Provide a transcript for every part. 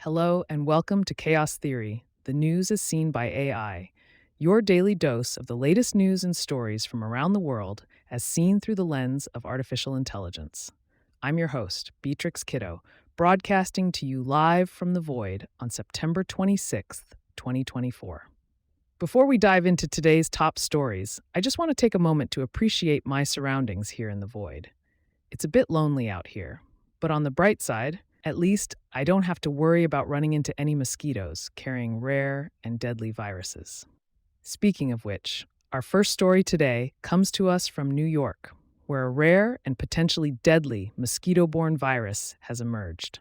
Hello and welcome to Chaos Theory, the news as seen by AI, your daily dose of the latest news and stories from around the world as seen through the lens of artificial intelligence. I'm your host, Beatrix Kiddo, broadcasting to you live from the void on September 26th, 2024. Before we dive into today's top stories, I just want to take a moment to appreciate my surroundings here in the void. It's a bit lonely out here, but on the bright side, at least I don't have to worry about running into any mosquitoes carrying rare and deadly viruses. Speaking of which, our first story today comes to us from New York, where a rare and potentially deadly mosquito-borne virus has emerged.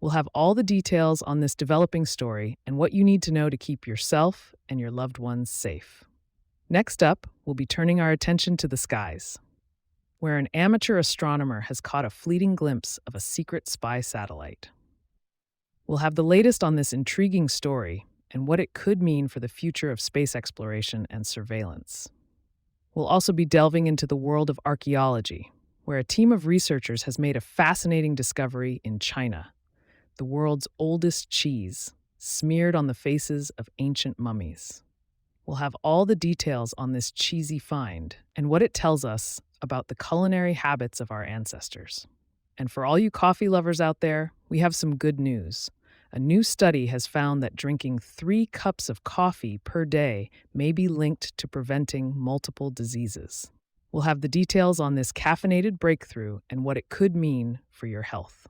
We'll have all the details on this developing story and what you need to know to keep yourself and your loved ones safe. Next up, we'll be turning our attention to the skies, where an amateur astronomer has caught a fleeting glimpse of a secret spy satellite. We'll have the latest on this intriguing story and what it could mean for the future of space exploration and surveillance. We'll also be delving into the world of archaeology, where a team of researchers has made a fascinating discovery in China, the world's oldest cheese, smeared on the faces of ancient mummies. We'll have all the details on this cheesy find and what it tells us about the culinary habits of our ancestors. And for all you coffee lovers out there, we have some good news. A new study has found that drinking 3 cups of coffee per day may be linked to preventing multiple diseases. We'll have the details on this caffeinated breakthrough and what it could mean for your health.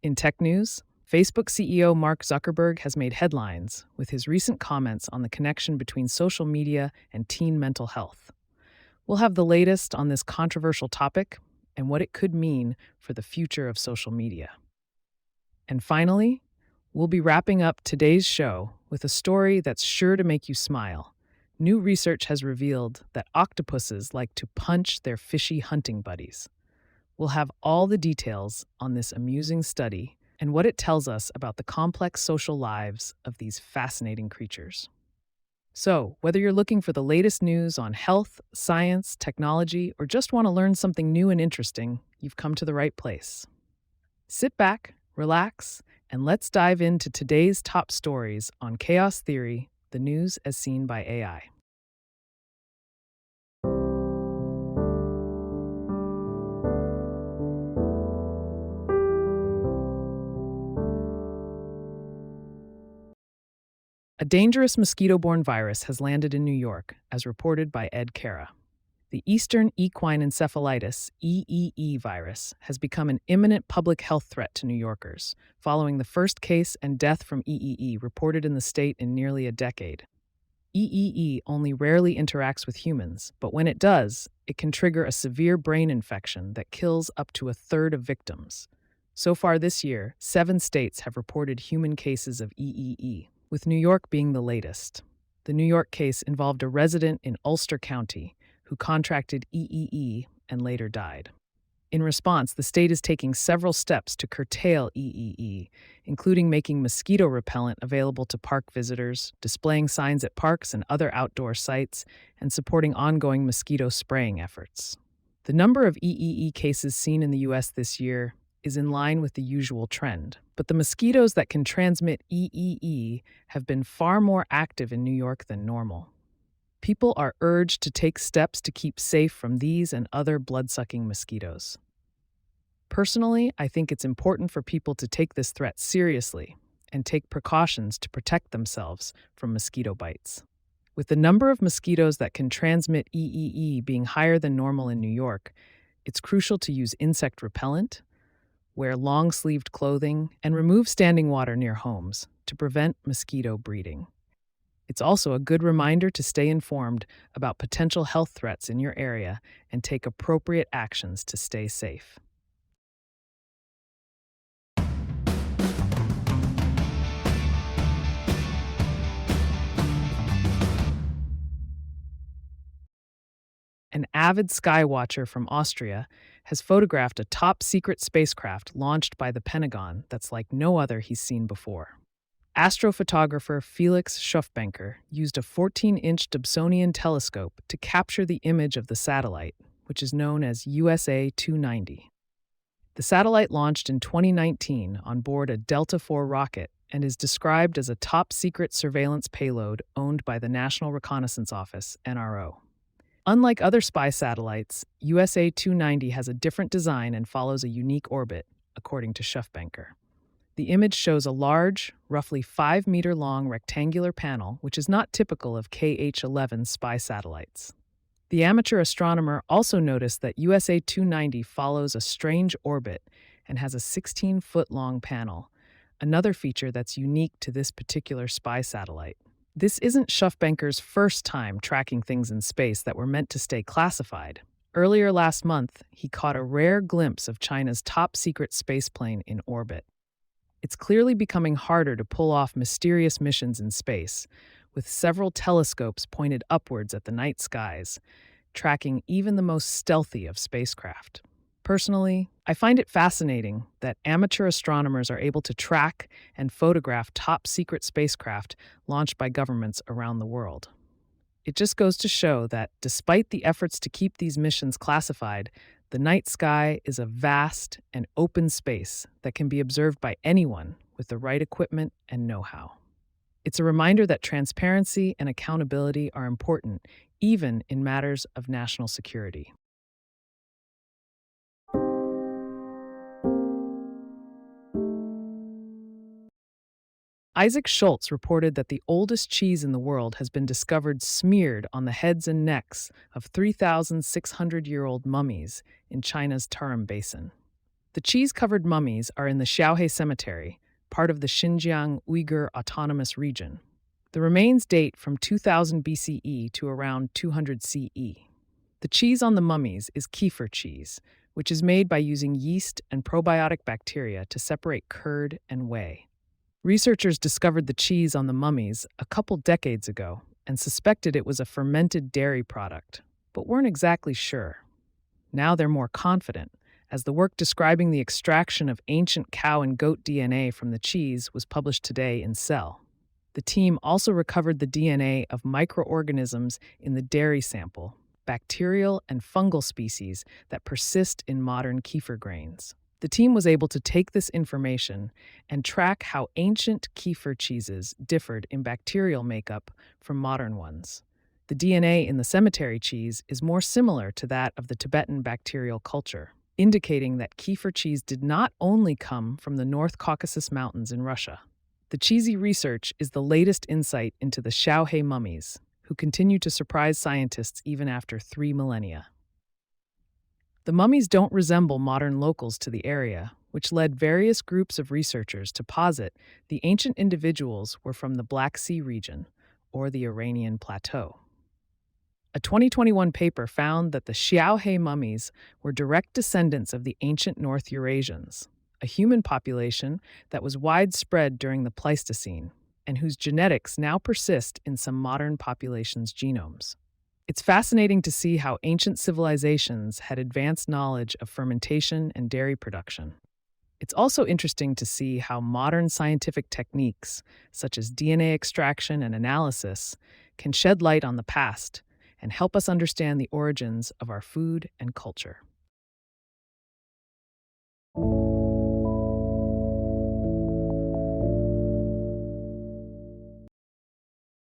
In tech news, Facebook CEO Mark Zuckerberg has made headlines with his recent comments on the connection between social media and teen mental health. We'll have the latest on this controversial topic and what it could mean for the future of social media. And finally, we'll be wrapping up today's show with a story that's sure to make you smile. New research has revealed that octopuses like to punch their fishy hunting buddies. We'll have all the details on this amusing study and what it tells us about the complex social lives of these fascinating creatures. So, whether you're looking for the latest news on health, science, technology, or just want to learn something new and interesting, you've come to the right place. Sit back, relax, and let's dive into today's top stories on Chaos Theory, the news as seen by AI. A dangerous mosquito-borne virus has landed in New York, as reported by Ed Cara. The Eastern Equine Encephalitis, EEE virus, has become an imminent public health threat to New Yorkers, following the first case and death from EEE reported in the state in nearly a decade. EEE only rarely interacts with humans, but when it does, it can trigger a severe brain infection that kills up to a third of victims. So far this year, 7 states have reported human cases of EEE, with New York being the latest. The New York case involved a resident in Ulster County who contracted EEE and later died. In response, the state is taking several steps to curtail EEE, including making mosquito repellent available to park visitors, displaying signs at parks and other outdoor sites, and supporting ongoing mosquito spraying efforts. The number of EEE cases seen in the U.S. this year is in line with the usual trend, but the mosquitoes that can transmit EEE have been far more active in New York than normal. People are urged to take steps to keep safe from these and other blood-sucking mosquitoes. Personally, I think it's important for people to take this threat seriously and take precautions to protect themselves from mosquito bites. With the number of mosquitoes that can transmit EEE being higher than normal in New York, it's crucial to use insect repellent, wear long-sleeved clothing, and remove standing water near homes to prevent mosquito breeding. It's also a good reminder to stay informed about potential health threats in your area and take appropriate actions to stay safe. An avid skywatcher from Austria has photographed a top-secret spacecraft launched by the Pentagon that's like no other he's seen before. Astrophotographer Felix Schofbenker used a 14-inch Dobsonian telescope to capture the image of the satellite, which is known as USA 290. The satellite launched in 2019 on board a Delta IV rocket and is described as a top secret surveillance payload owned by the National Reconnaissance Office, NRO. Unlike other spy satellites, USA 290 has a different design and follows a unique orbit, according to Schuffbanker. The image shows a large, roughly 5-meter long rectangular panel, which is not typical of KH-11 spy satellites. The amateur astronomer also noticed that USA 290 follows a strange orbit and has a 16-foot-long panel, another feature that's unique to this particular spy satellite. This isn't Schuffbanker's first time tracking things in space that were meant to stay classified. Earlier last month, he caught a rare glimpse of China's top-secret spaceplane in orbit. It's clearly becoming harder to pull off mysterious missions in space, with several telescopes pointed upwards at the night skies, tracking even the most stealthy of spacecraft. Personally, I find it fascinating that amateur astronomers are able to track and photograph top-secret spacecraft launched by governments around the world. It just goes to show that, despite the efforts to keep these missions classified, the night sky is a vast and open space that can be observed by anyone with the right equipment and know-how. It's a reminder that transparency and accountability are important, even in matters of national security. Isaac Schultz reported that the oldest cheese in the world has been discovered smeared on the heads and necks of 3,600-year-old mummies in China's Tarim Basin. The cheese-covered mummies are in the Xiaohe Cemetery, part of the Xinjiang Uyghur Autonomous Region. The remains date from 2000 BCE to around 200 CE. The cheese on the mummies is kefir cheese, which is made by using yeast and probiotic bacteria to separate curd and whey. Researchers discovered the cheese on the mummies a couple decades ago and suspected it was a fermented dairy product, but weren't exactly sure. Now they're more confident, as the work describing the extraction of ancient cow and goat DNA from the cheese was published today in Cell. The team also recovered the DNA of microorganisms in the dairy sample, bacterial and fungal species that persist in modern kefir grains. The team was able to take this information and track how ancient kefir cheeses differed in bacterial makeup from modern ones. The DNA in the cemetery cheese is more similar to that of the Tibetan bacterial culture, indicating that kefir cheese did not only come from the North Caucasus Mountains in Russia. The cheesy research is the latest insight into the Xiaohe mummies, who continue to surprise scientists even after 3 millennia. The mummies don't resemble modern locals to the area, which led various groups of researchers to posit the ancient individuals were from the Black Sea region, or the Iranian Plateau. A 2021 paper found that the Xiaohe mummies were direct descendants of the ancient North Eurasians, a human population that was widespread during the Pleistocene, and whose genetics now persist in some modern populations' genomes. It's fascinating to see how ancient civilizations had advanced knowledge of fermentation and dairy production. It's also interesting to see how modern scientific techniques, such as DNA extraction and analysis, can shed light on the past and help us understand the origins of our food and culture.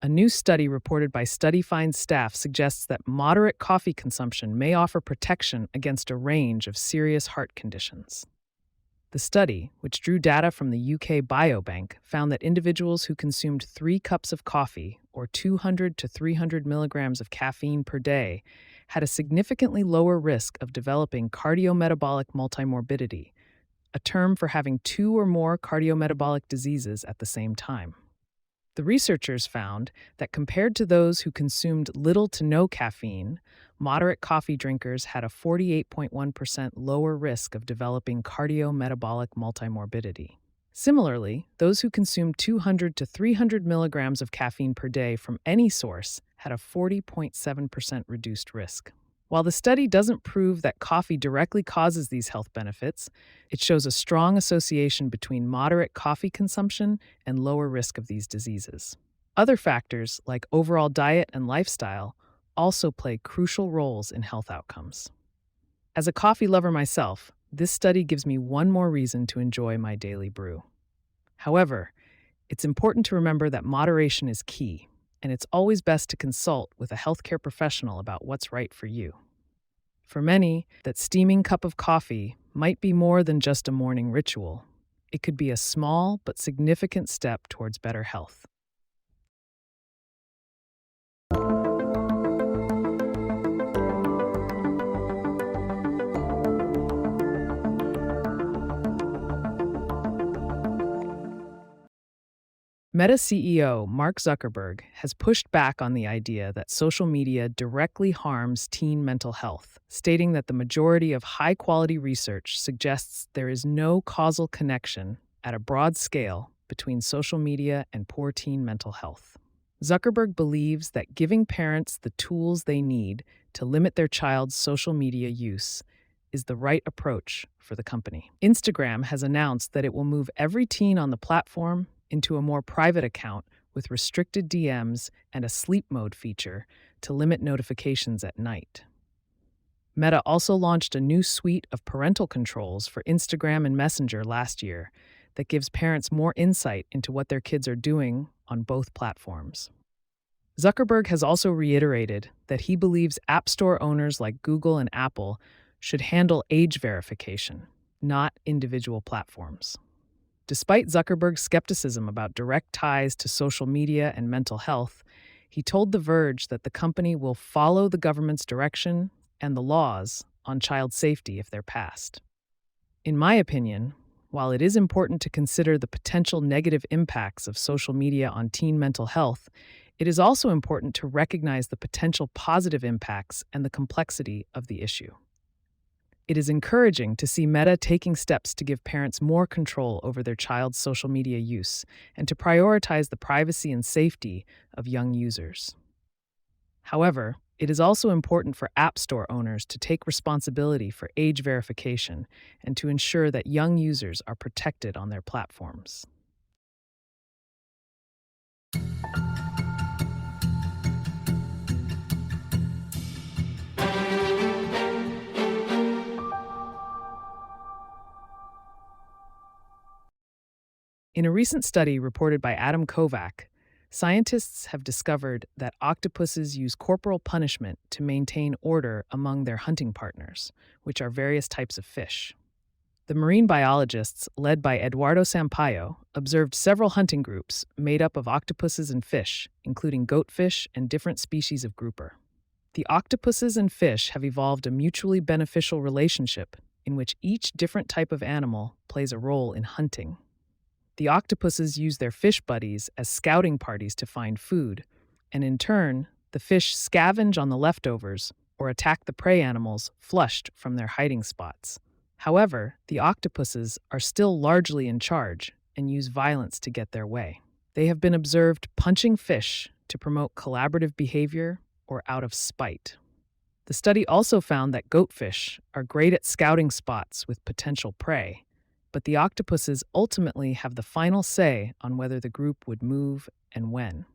A new study reported by StudyFind staff suggests that moderate coffee consumption may offer protection against a range of serious heart conditions. The study, which drew data from the UK Biobank, found that individuals who consumed 3 cups of coffee, or 200 to 300 milligrams of caffeine per day, had a significantly lower risk of developing cardiometabolic multimorbidity, a term for having 2 or more cardiometabolic diseases at the same time. The researchers found that compared to those who consumed little to no caffeine, moderate coffee drinkers had a 48.1% lower risk of developing cardiometabolic multimorbidity. Similarly, those who consumed 200 to 300 milligrams of caffeine per day from any source had a 40.7% reduced risk. While the study doesn't prove that coffee directly causes these health benefits, it shows a strong association between moderate coffee consumption and lower risk of these diseases. Other factors, like overall diet and lifestyle, also play crucial roles in health outcomes. As a coffee lover myself, this study gives me one more reason to enjoy my daily brew. However, It's important to remember that moderation is key, and it's always best to consult with a healthcare professional about what's right for you. For many, that steaming cup of coffee might be more than just a morning ritual. It could be a small but significant step towards better health. Meta CEO Mark Zuckerberg has pushed back on the idea that social media directly harms teen mental health, stating that the majority of high quality research suggests there is no causal connection at a broad scale between social media and poor teen mental health. Zuckerberg believes that giving parents the tools they need to limit their child's social media use is the right approach for the company. Instagram has announced that it will move every teen on the platform into a more private account with restricted DMs and a sleep mode feature to limit notifications at night. Meta also launched a new suite of parental controls for Instagram and Messenger last year that gives parents more insight into what their kids are doing on both platforms. Zuckerberg has also reiterated that he believes App Store owners like Google and Apple should handle age verification, not individual platforms. Despite Zuckerberg's skepticism about direct ties to social media and mental health, he told The Verge that the company will follow the government's direction and the laws on child safety if they're passed. In my opinion, while it is important to consider the potential negative impacts of social media on teen mental health, it is also important to recognize the potential positive impacts and the complexity of the issue. It is encouraging to see Meta taking steps to give parents more control over their child's social media use and to prioritize the privacy and safety of young users. However, it is also important for App Store owners to take responsibility for age verification and to ensure that young users are protected on their platforms. In a recent study reported by Adam Kovac, scientists have discovered that octopuses use corporal punishment to maintain order among their hunting partners, which are various types of fish. The marine biologists, led by Eduardo Sampaio, observed several hunting groups made up of octopuses and fish, including goatfish and different species of grouper. The octopuses and fish have evolved a mutually beneficial relationship in which each different type of animal plays a role in hunting. The octopuses use their fish buddies as scouting parties to find food, and in turn, the fish scavenge on the leftovers or attack the prey animals flushed from their hiding spots. However, the octopuses are still largely in charge and use violence to get their way. They have been observed punching fish to promote collaborative behavior or out of spite. The study also found that goatfish are great at scouting spots with potential prey, but the octopuses ultimately have the final say on whether the group would move and when.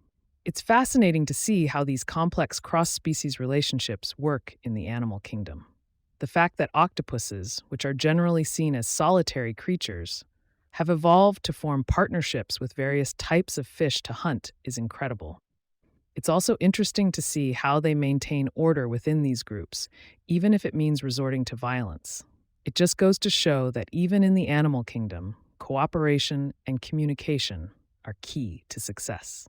It's fascinating to see how these complex cross-species relationships work in the animal kingdom. The fact that octopuses, which are generally seen as solitary creatures, have evolved to form partnerships with various types of fish to hunt is incredible. It's also interesting to see how they maintain order within these groups, even if it means resorting to violence. It just goes to show that even in the animal kingdom, cooperation and communication are key to success.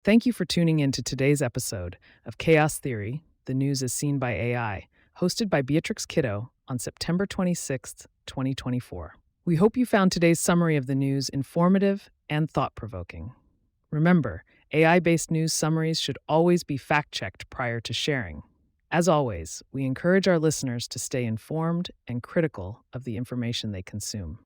Thank you for tuning in to today's episode of Chaos Theory, The News as Seen by AI, hosted by Beatrix Kiddo on September 26th, 2024. We hope you found today's summary of the news informative and thought-provoking. Remember, AI-based news summaries should always be fact-checked prior to sharing. As always, we encourage our listeners to stay informed and critical of the information they consume.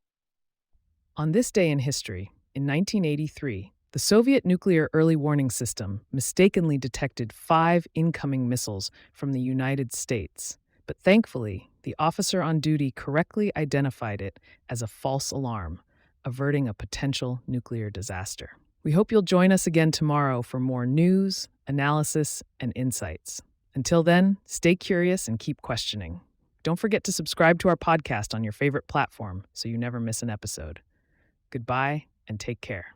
On this day in history, in 1983, the Soviet nuclear early warning system mistakenly detected 5 incoming missiles from the United States, but thankfully, the officer on duty correctly identified it as a false alarm, averting a potential nuclear disaster. We hope you'll join us again tomorrow for more news, analysis, and insights. Until then, stay curious and keep questioning. Don't forget to subscribe to our podcast on your favorite platform so you never miss an episode. Goodbye and take care.